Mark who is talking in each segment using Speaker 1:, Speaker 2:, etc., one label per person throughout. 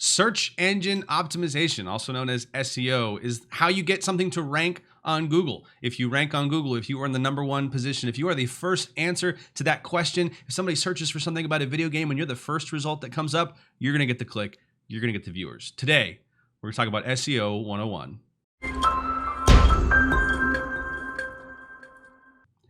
Speaker 1: Search engine optimization, also known as SEO, is how you get something to rank on Google. If you rank on Google, if you are in the #1 position, if you are the first answer to that question, if somebody searches for something about a video game and you're the first result that comes up, you're going to get the click, you're going to get the viewers. Today, we're going to talk about SEO 101.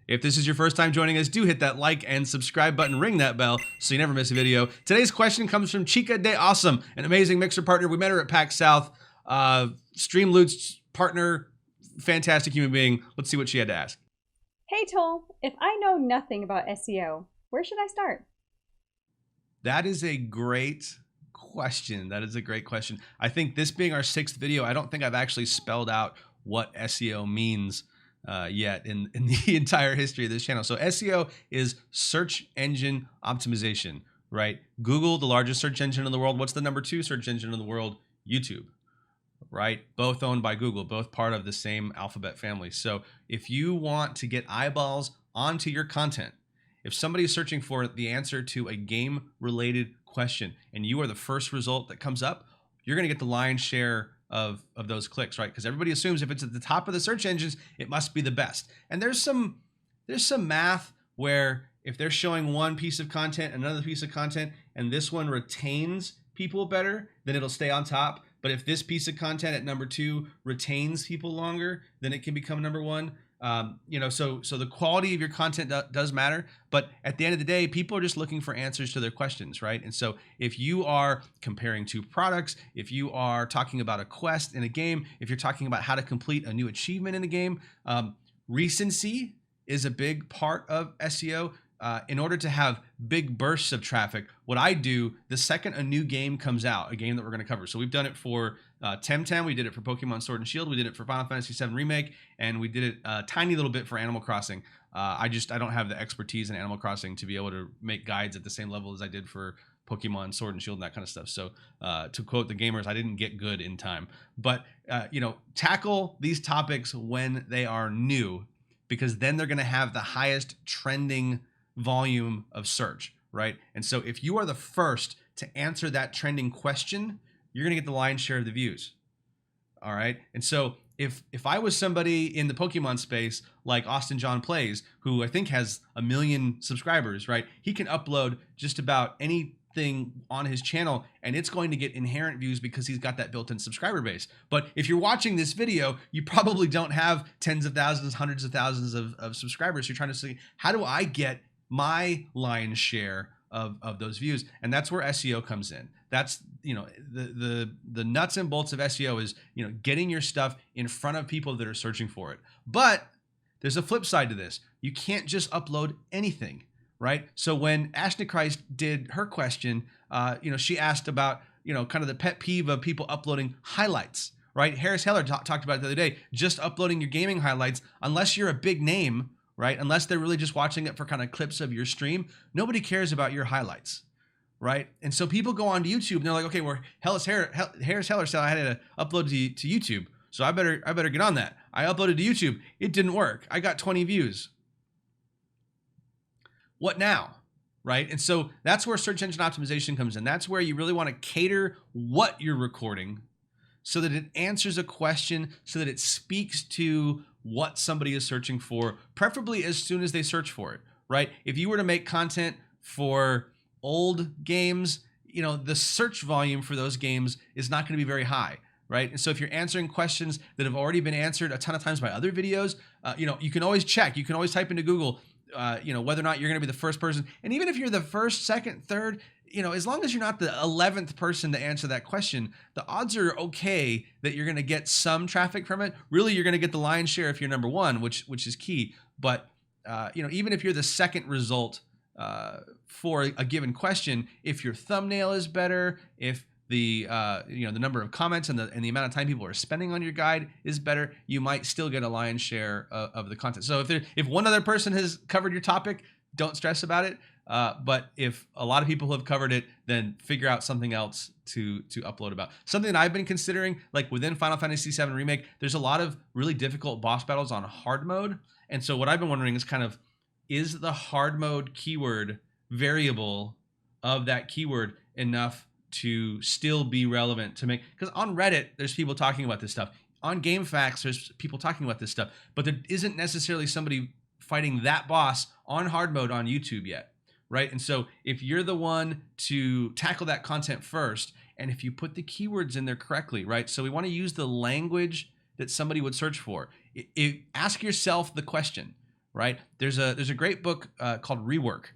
Speaker 1: If this is your first time joining us, do hit that like and subscribe button, ring that bell so you never miss a video. Today's question comes from ChicaDeAwesome, an amazing Mixer partner. We met her at PAX South. Streamloot's partner, fantastic human being. Let's see what she had to ask.
Speaker 2: Hey Toll, if I know nothing about SEO, where should I start?
Speaker 1: That is a great question. That is a great question. I think this being our 6th video, I don't think I've actually spelled out what SEO means yet in the entire history of this channel. So SEO is search engine optimization, right? Google, the largest search engine in the world. What's the #2 search engine in the world? YouTube, right? Both owned by Google, both part of the same alphabet family. So if you want to get eyeballs onto your content, if somebody is searching for the answer to a game related question and you are the first result that comes up, you're going to get the lion's share of those clicks, right? Because everybody assumes if it's at the top of the search engines, it must be the best. And there's some math where if they're showing one piece of content, another piece of content, and this one retains people better, then it'll stay on top. But if this piece of content at #2 retains people longer, then it can become #1. So the quality of your content does matter, but at the end of the day, people are just looking for answers to their questions, right? And so if you are comparing 2 products, if you are talking about a quest in a game, if you're talking about how to complete a new achievement in a game, recency is a big part of SEO. In order to have big bursts of traffic, what I do the second a new game comes out, a game that we're going to cover. So we've done it for Temtem, we did it for Pokemon Sword and Shield, we did it for Final Fantasy VII Remake, and we did it a tiny little bit for Animal Crossing. I don't have the expertise in Animal Crossing to be able to make guides at the same level as I did for Pokemon Sword and Shield and that kind of stuff. So to quote the gamers, I didn't get good in time. But tackle these topics when they are new, because then they're going to have the highest trending volume of search, right? And so if you are the first to answer that trending question, you're going to get the lion's share of the views. All right. And so if I was somebody in the Pokemon space like Austin John Plays, who I think has 1 million subscribers, right? He can upload just about anything on his channel and it's going to get inherent views because he's got that built-in subscriber base. But if you're watching this video, you probably don't have tens of thousands, hundreds of thousands of subscribers. You're trying to see, how do I get my lion's share of those views? And that's where SEO comes in. That's the nuts and bolts of SEO is getting your stuff in front of people that are searching for it. But there's a flip side to this. You can't just upload anything, right? So when Ashna Christ did her question, she asked about kind of the pet peeve of people uploading highlights, right? Harris Heller talked about it the other day. Just uploading your gaming highlights, unless you're a big name, right? Unless they're really just watching it for kind of clips of your stream, nobody cares about your highlights, right? And so people go on to YouTube and they're like, okay, well, Harris Heller said I had to upload to YouTube, so I better get on that. I uploaded to YouTube. It didn't work. I got 20 views. What now, right? And so that's where search engine optimization comes in. That's where you really want to cater what you're recording so that it answers a question, so that it speaks to what somebody is searching for, preferably as soon as they search for it, right? If you were to make content for old games, the search volume for those games is not going to be very high, right? And so if you're answering questions that have already been answered a ton of times by other videos, you can always check. You can always type into Google, whether or not you're going to be the first person. And even if you're the first, second, third, as long as you're not the 11th person to answer that question, the odds are okay that you're going to get some traffic from it. Really, you're going to get the lion's share if you're #1, which is key. But even if you're the second result for a given question, if your thumbnail is better, if the number of comments and the amount of time people are spending on your guide is better, you might still get a lion's share of the content. So if one other person has covered your topic, don't stress about it. But if a lot of people have covered it, then figure out something else to upload about. Something that I've been considering, like within Final Fantasy VII Remake, there's a lot of really difficult boss battles on hard mode. And so what I've been wondering is kind of, is the hard mode keyword variable of that keyword enough to still be relevant to make, because on Reddit, there's people talking about this stuff. On GameFAQs, there's people talking about this stuff, but there isn't necessarily somebody fighting that boss on hard mode on YouTube yet, right? And so if you're the one to tackle that content first, and if you put the keywords in there correctly, right? So we want to use the language that somebody would search for. Ask yourself the question, right? There's a great book called Rework.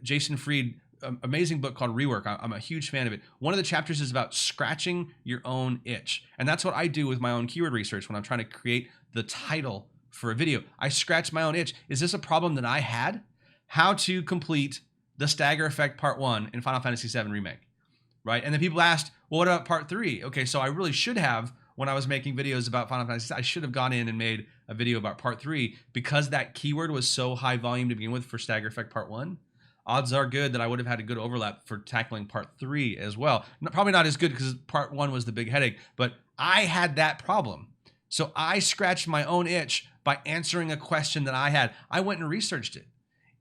Speaker 1: Jason Fried, amazing book called Rework. I'm a huge fan of it. One of the chapters is about scratching your own itch. And that's what I do with my own keyword research when I'm trying to create the title for a video. I scratch my own itch. Is this a problem that I had? How to complete the stagger effect part 1 in Final Fantasy VII Remake, right? And then people asked, well, what about part 3? Okay, so I really should have, when I was making videos about Final Fantasy, I should have gone in and made a video about part 3 because that keyword was so high volume to begin with for stagger effect part 1. Odds are good that I would have had a good overlap for tackling part 3 as well. Probably not as good because part 1 was the big headache, but I had that problem. So I scratched my own itch by answering a question that I had. I went and researched it.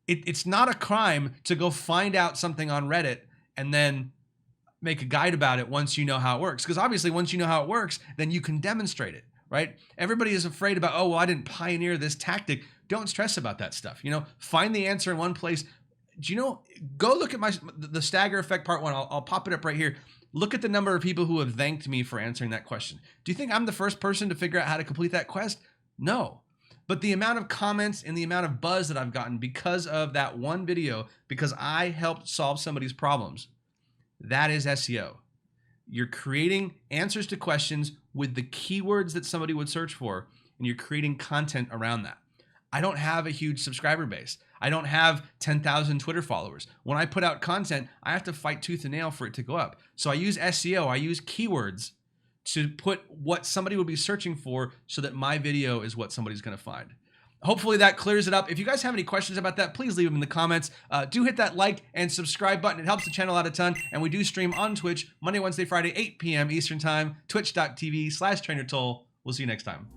Speaker 1: It's not a crime to go find out something on Reddit and then make a guide about it once you know how it works. Because obviously once you know how it works, then you can demonstrate it, right? Everybody is afraid about, oh, well, I didn't pioneer this tactic. Don't stress about that stuff. You know, find the answer in one place. Do you know, go look at the stagger effect part 1. I'll pop it up right here. Look at the number of people who have thanked me for answering that question. Do you think I'm the first person to figure out how to complete that quest? No. But the amount of comments and the amount of buzz that I've gotten because of that one video, because I helped solve somebody's problems, that is SEO. You're creating answers to questions with the keywords that somebody would search for, and you're creating content around that. I don't have a huge subscriber base. I don't have 10,000 Twitter followers. When I put out content, I have to fight tooth and nail for it to go up. So I use SEO, I use keywords to put what somebody would be searching for so that my video is what somebody's going to find. Hopefully that clears it up. If you guys have any questions about that, please leave them in the comments. Do hit that like and subscribe button. It helps the channel out a ton. And we do stream on Twitch Monday, Wednesday, Friday, 8 p.m. Eastern Time, twitch.tv/TrainerToll. We'll see you next time.